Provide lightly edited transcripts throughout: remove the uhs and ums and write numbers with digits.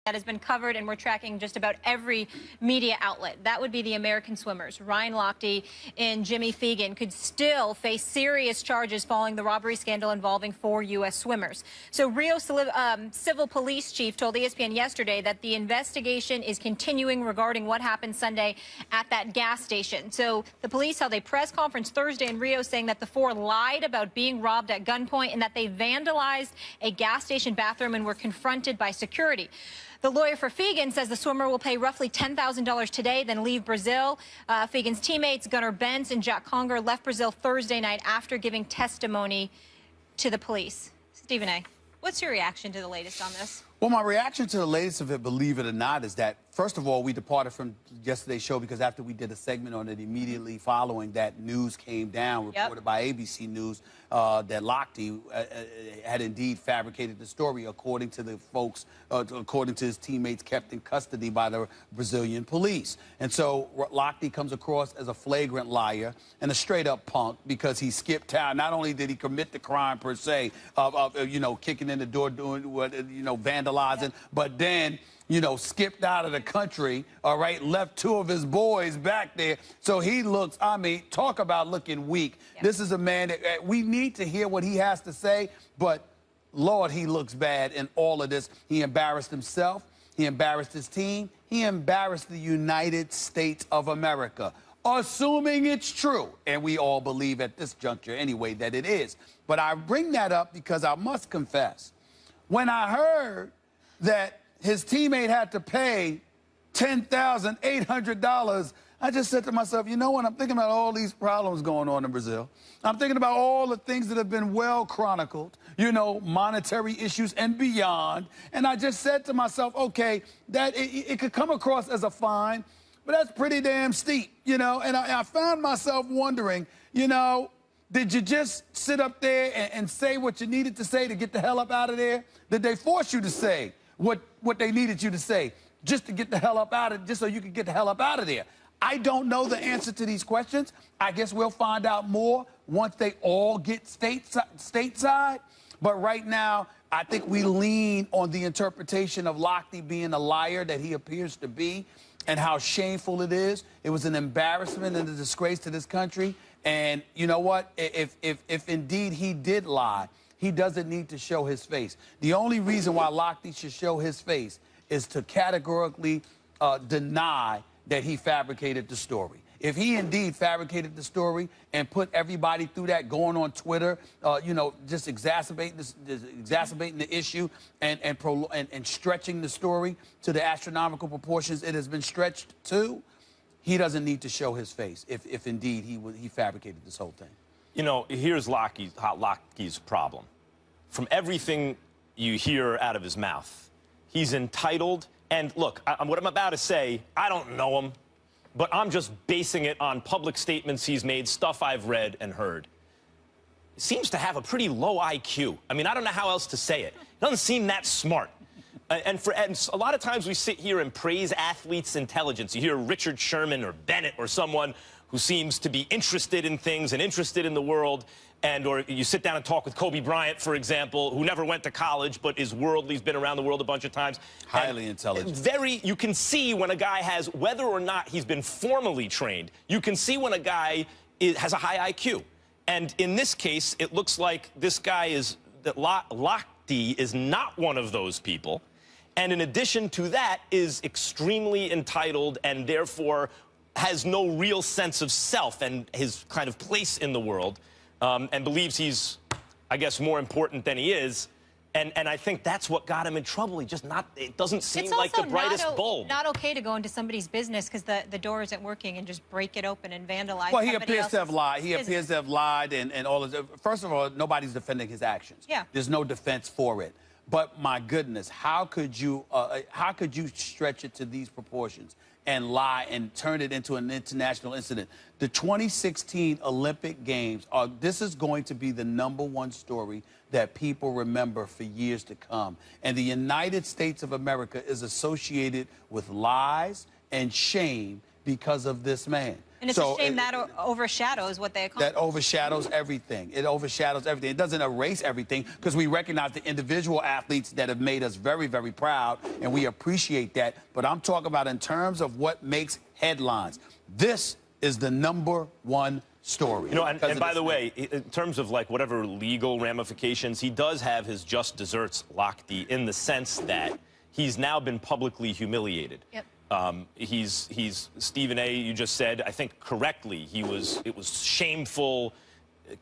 that has been covered, and we're tracking just about every media outlet. That would be the American swimmers. Ryan Lochte and Jimmy Fegan could still face serious charges following the robbery scandal involving 4 U.S. swimmers. So Rio Civil Police Chief told ESPN yesterday that the investigation is continuing regarding what happened Sunday at that gas station. So the police held a press conference Thursday in Rio saying that the 4 lied about being robbed at gunpoint and that they vandalized a gas station bathroom and were confronted by security. The lawyer for Fegan says the swimmer will pay roughly $10,000 today, then leave Brazil. Fegan's teammates, Gunnar Benz and Jack Conger, left Brazil Thursday night after giving testimony to the police. Stephen A., what's your reaction to the latest on this? Well, my reaction to the latest of it, believe it or not, is that, first of all, we departed from yesterday's show because after we did a segment on it immediately following that, news came down, reported by ABC News, that Lochte had indeed fabricated the story, according to the folks, according to his teammates kept in custody by the Brazilian police. And so Lochte comes across as a flagrant liar and a straight-up punk because he skipped town. Not only did he commit the crime per se of you know, kicking in the door, doing what, you know, vandalizing, but then, you know, skipped out of the country, all right, left 2 of his boys back there. So he looks, I mean, talk about looking weak. This is a man that we need to hear what he has to say, but Lord, he looks bad in all of this. He embarrassed himself. He embarrassed his team. He embarrassed the United States of America. Assuming it's true, and we all believe at this juncture anyway that it is. But I bring that up because I must confess, when I heard that his teammate had to pay $10,800, I just said to myself, you know what, I'm thinking about all these problems going on in Brazil. I'm thinking about all the things that have been well chronicled, you know, monetary issues and beyond. And I just said to myself, okay, that it could come across as a fine, but that's pretty damn steep, you know. And I found myself wondering, you know, did you just sit up there and say what you needed to say to get the hell up out of there? Did they force you to say what they needed you to say just to get the hell up out of, just so you could get the hell up out of there? I don't know the answer to these questions. I guess we'll find out more once they all get stateside. But right now, I think we lean on the interpretation of Lochte being a liar that he appears to be and how shameful it is. It was an embarrassment and a disgrace to this country. And you know what? If indeed he did lie, he doesn't need to show his face. The only reason why Lochte should show his face is to categorically deny that he fabricated the story. If he indeed fabricated the story and put everybody through that, going on Twitter, you know, just exacerbating the issue and stretching the story to the astronomical proportions it has been stretched to, he doesn't need to show his face if indeed he fabricated this whole thing. You know, here's Lochte's problem. From everything you hear out of his mouth, he's entitled. And look, what I'm about to say, I don't know him, but I'm just basing it on public statements he's made, stuff I've read and heard. He seems to have a pretty low IQ. I mean, I don't know how else to say it. He doesn't seem that smart. And a lot of times we sit here and praise athletes' intelligence. You hear Richard Sherman or Bennett or someone who seems to be interested in things and interested in the world, or you sit down and talk with Kobe Bryant, for example, who never went to college but is worldly, he's been around the world a bunch of times. Highly intelligent. You can see when a guy has, whether or not he's been formally trained, you can see when a guy has a high IQ. And in this case, it looks like this guy Lochte is not one of those people. And in addition to that, is extremely entitled and therefore has no real sense of self and his kind of place in the world, and believes he's, I guess, more important than he is. And I think that's what got him in trouble. It doesn't seem like the brightest bulb. It's not okay to go into somebody's business because the door isn't working and just break it open and vandalize. Well, he appears to have lied. He appears to have lied and all of that. First of all, nobody's defending his actions. Yeah. There's no defense for it. But my goodness, how could you stretch it to these proportions and lie and turn it into an international incident? The 2016 Olympic Games this is going to be the #1 story that people remember for years to come. And the United States of America is associated with lies and shame because of this man. And it's a shame that overshadows what they accomplish. That overshadows everything. It overshadows everything. It doesn't erase everything because we recognize the individual athletes that have made us very, very proud, and we appreciate that. But I'm talking about in terms of what makes headlines. This is the #1 story. You know, and by the way, in terms of like whatever legal ramifications, he does have his just desserts, Lochte, in the sense that he's now been publicly humiliated. Yep. He's Stephen A. You just said, I think correctly, it was shameful,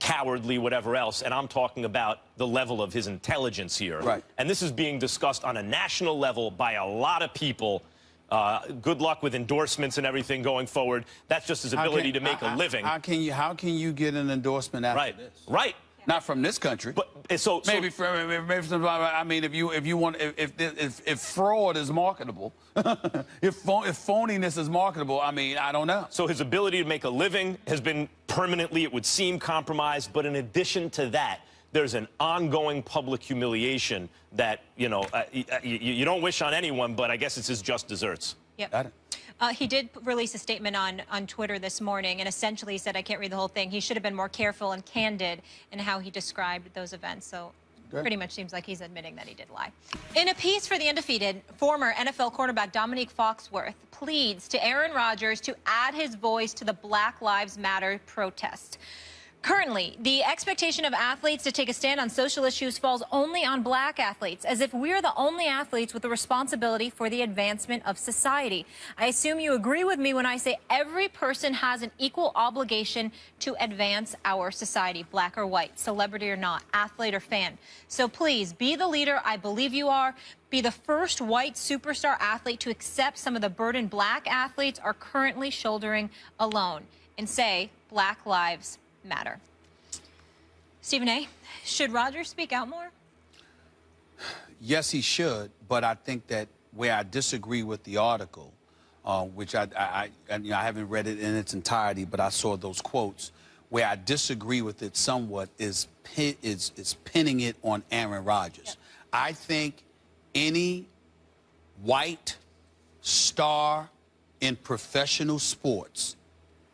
cowardly, whatever else. And I'm talking about the level of his intelligence here. Right. And this is being discussed on a national level by a lot of people. Good luck with endorsements and everything going forward. That's just his ability to make a living. How can you get an endorsement after this? Right. Not from this country. But so maybe from I mean, if fraud is marketable, if phoniness is marketable, I mean, I don't know. So his ability to make a living has been permanently, it would seem, compromised. But in addition to that, there's an ongoing public humiliation that, you know, you don't wish on anyone, but I guess it's his just desserts. Yep. Got it. He did release a statement on Twitter this morning and essentially said, I can't read the whole thing, he should have been more careful and candid in how he described those events. So pretty much seems like he's admitting that he did lie. In a piece for The Undefeated, former NFL cornerback Dominique Foxworth pleads to Aaron Rodgers to add his voice to the Black Lives Matter protest. Currently, the expectation of athletes to take a stand on social issues falls only on black athletes, as if we're the only athletes with the responsibility for the advancement of society. I assume you agree with me when I say every person has an equal obligation to advance our society, black or white, celebrity or not, athlete or fan. So please, be the leader I believe you are. Be the first white superstar athlete to accept some of the burden black athletes are currently shouldering alone, and say Black Lives Matter. Stephen A., should Rodgers speak out more? Yes, he should, but I think that where I disagree with the article, which I haven't read it in its entirety, but I saw those quotes, where I disagree with it somewhat is pinning it on Aaron Rodgers. Yep. I think any white star in professional sports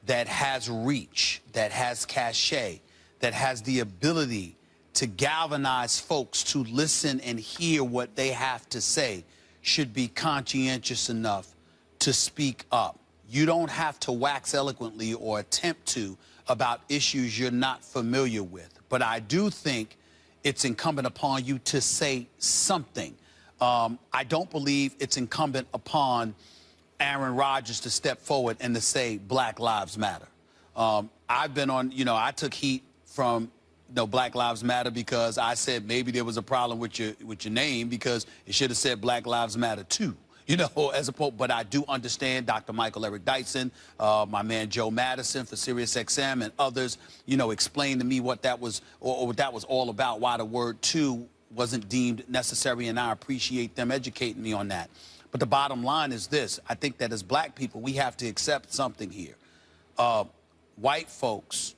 that has reach, that has cachet, that has the ability to galvanize folks to listen and hear what they have to say should be conscientious enough to speak up. You don't have to wax eloquently or attempt to about issues you're not familiar with. But I do think it's incumbent upon you to say something. I don't believe it's incumbent upon Aaron Rodgers to step forward and to say Black Lives Matter. I've been on, I took heat from Black Lives Matter because I said maybe there was a problem with your name because it should have said Black Lives Matter too. As opposed, but I do understand Dr. Michael Eric Dyson, my man Joe Madison for SiriusXM, and others, explained to me what that was or what that was all about, why the word "to" wasn't deemed necessary, and I appreciate them educating me on that. But the bottom line is this: I think that as black people, we have to accept something here. White folks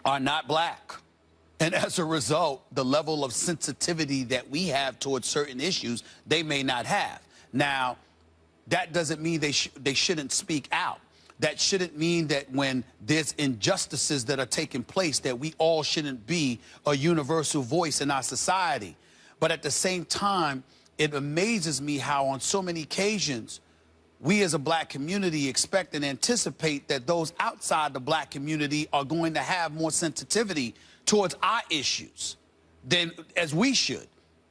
are not black. And as a result, the level of sensitivity that we have towards certain issues, they may not have. Now, that doesn't mean they shouldn't speak out. That shouldn't mean that when there's injustices that are taking place, that we all shouldn't be a universal voice in our society. But at the same time, it amazes me how on so many occasions, we as a black community expect and anticipate that those outside the black community are going to have more sensitivity towards our issues than as we should.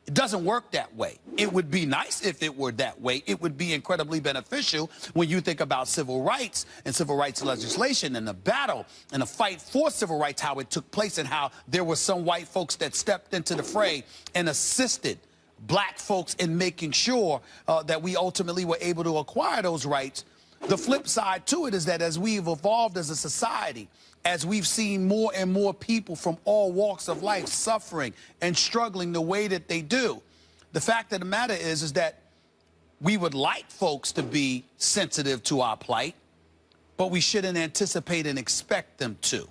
It doesn't work that way. It would be nice if it were that way. It would be incredibly beneficial when you think about civil rights and civil rights legislation and the battle and the fight for civil rights, how it took place and how there were some white folks that stepped into the fray and assisted black folks in making sure that we ultimately were able to acquire those rights. The flip side to it is that as we've evolved as a society, as we've seen more and more people from all walks of life suffering and struggling the way that they do, the fact of the matter is that we would like folks to be sensitive to our plight, but we shouldn't anticipate and expect them to.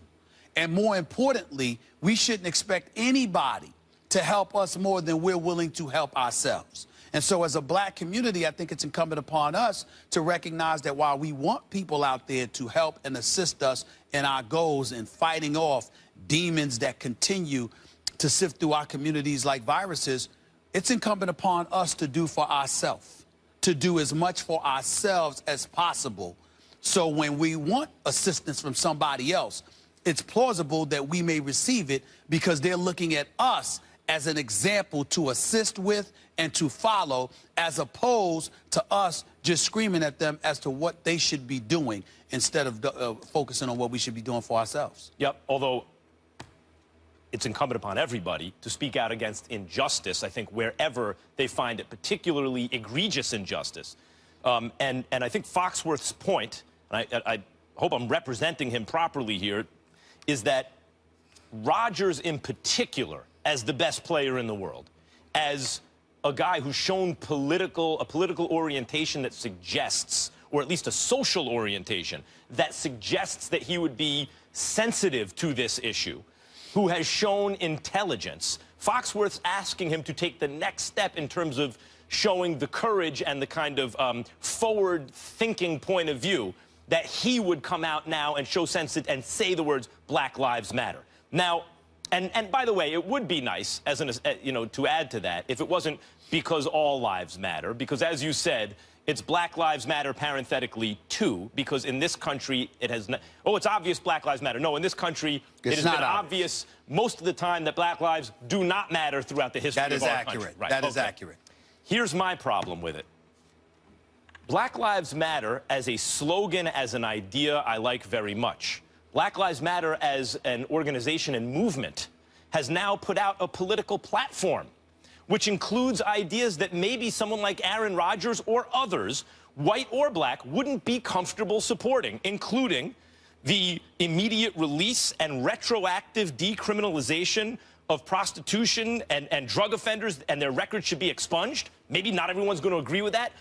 And more importantly, we shouldn't expect anybody to help us more than we're willing to help ourselves. And so as a black community, I think it's incumbent upon us to recognize that while we want people out there to help and assist us in our goals in fighting off demons that continue to sift through our communities like viruses, it's incumbent upon us to do for ourselves, to do as much for ourselves as possible. So when we want assistance from somebody else, it's plausible that we may receive it because they're looking at us as an example to assist with and to follow, as opposed to us just screaming at them as to what they should be doing instead of focusing on what we should be doing for ourselves. Yep, although it's incumbent upon everybody to speak out against injustice, I think, wherever they find it, particularly egregious injustice. And I think Foxworth's point, and I hope I'm representing him properly here, is that Rodgers in particular, as the best player in the world, as a guy who's shown a political orientation that suggests, or at least a social orientation, that suggests that he would be sensitive to this issue, who has shown intelligence. Foxworth's asking him to take the next step in terms of showing the courage and the kind of forward-thinking point of view that he would come out now and show sense and say the words Black Lives Matter. Now, and by the way, it would be nice, as an, to add to that, if it wasn't because all lives matter, because as you said, it's Black Lives Matter parenthetically too, because in this country it has not, oh, it's obvious Black Lives Matter. No, in this country it has been obvious most of the time that Black lives do not matter throughout the history of our country. Right. That is accurate. Here's my problem with it. Black Lives Matter as a slogan, as an idea, I like very much. Black Lives Matter as an organization and movement has now put out a political platform, which includes ideas that maybe someone like Aaron Rodgers or others, white or black, wouldn't be comfortable supporting, including the immediate release and retroactive decriminalization of prostitution and drug offenders, and their records should be expunged. Maybe not everyone's going to agree with that.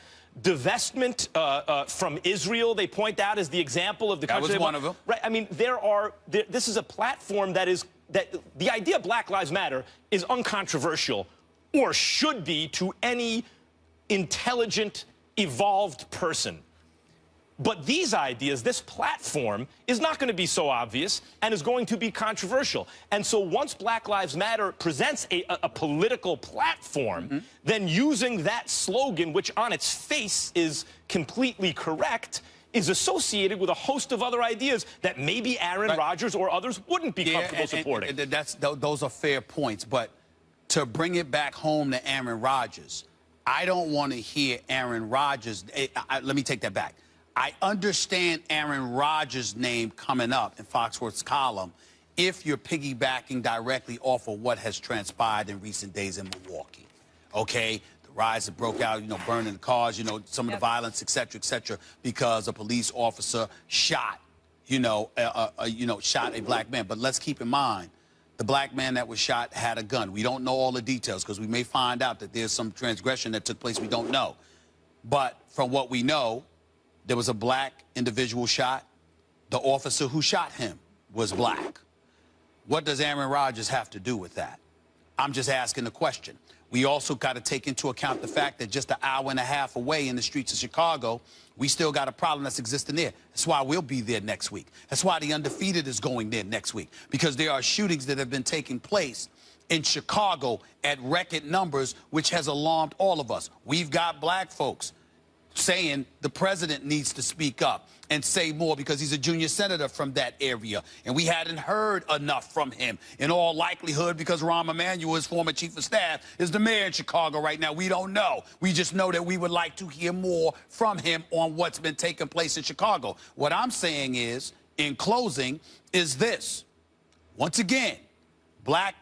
Divestment from Israel, they point out as the example of the country. That was one of them. Right. I mean, this is a platform that the idea of Black Lives Matter is uncontroversial, or should be to any intelligent, evolved person. But these ideas, this platform, is not going to be so obvious and is going to be controversial. And so once Black Lives Matter presents a political platform, then using that slogan, which on its face is completely correct, is associated with a host of other ideas that maybe Aaron Rodgers or others wouldn't be comfortable supporting. Those are fair points, but to bring it back home to Aaron Rodgers, I don't want to hear Aaron Rodgers. Let me take that back. I understand Aaron Rodgers' name coming up in Foxworth's column if you're piggybacking directly off of what has transpired in recent days in Milwaukee. Okay? The riots that broke out, burning the cars, some of the violence, et cetera, because a police officer shot, shot a black man. But let's keep in mind, the black man that was shot had a gun. We don't know all the details because we may find out that there's some transgression that took place we don't know. But from what we know, there was a black individual shot. The officer who shot him was black. What does Aaron Rodgers have to do with that? I'm just asking the question. We also got to take into account the fact that just an hour and a half away in the streets of Chicago, we still got a problem that's existing there. That's why we'll be there next week. That's why the Undefeated is going there next week, because there are shootings that have been taking place in Chicago at record numbers, which has alarmed all of us. We've got black folks saying the president needs to speak up and say more because he's a junior senator from that area. And we hadn't heard enough from him. In all likelihood, because Rahm Emanuel, his former chief of staff, is the mayor in Chicago right now. We don't know. We just know that we would like to hear more from him on what's been taking place in Chicago. What I'm saying is, in closing, is this. Once again, black,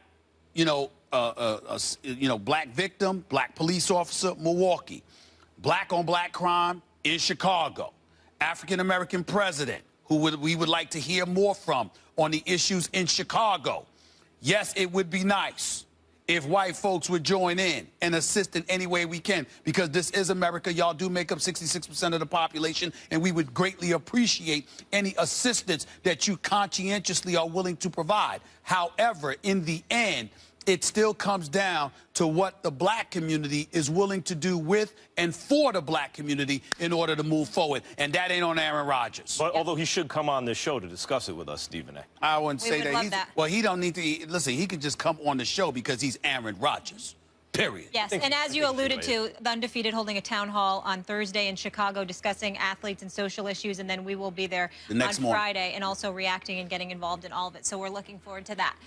black victim, black police officer, Milwaukee. Black on black crime in Chicago. African-American president who we would like to hear more from on the issues in Chicago. Yes, it would be nice if white folks would join in and assist in any way we can, because this is America. Y'all do make up 66% of the population, and we would greatly appreciate any assistance that you conscientiously are willing to provide. However, in the end, it still comes down to what the black community is willing to do with and for the black community in order to move forward. And that ain't on Aaron Rodgers. But although he should come on this show to discuss it with us, Stephen A. I wouldn't We say would that. love that. Well, he don't need to. Listen, he could just come on the show because he's Aaron Rodgers. Period. Yes, and as you alluded to, the Undefeated holding a town hall on Thursday in Chicago discussing athletes and social issues, and then we will be there The next on morning. Friday and also reacting and getting involved in all of it. So we're looking forward to that.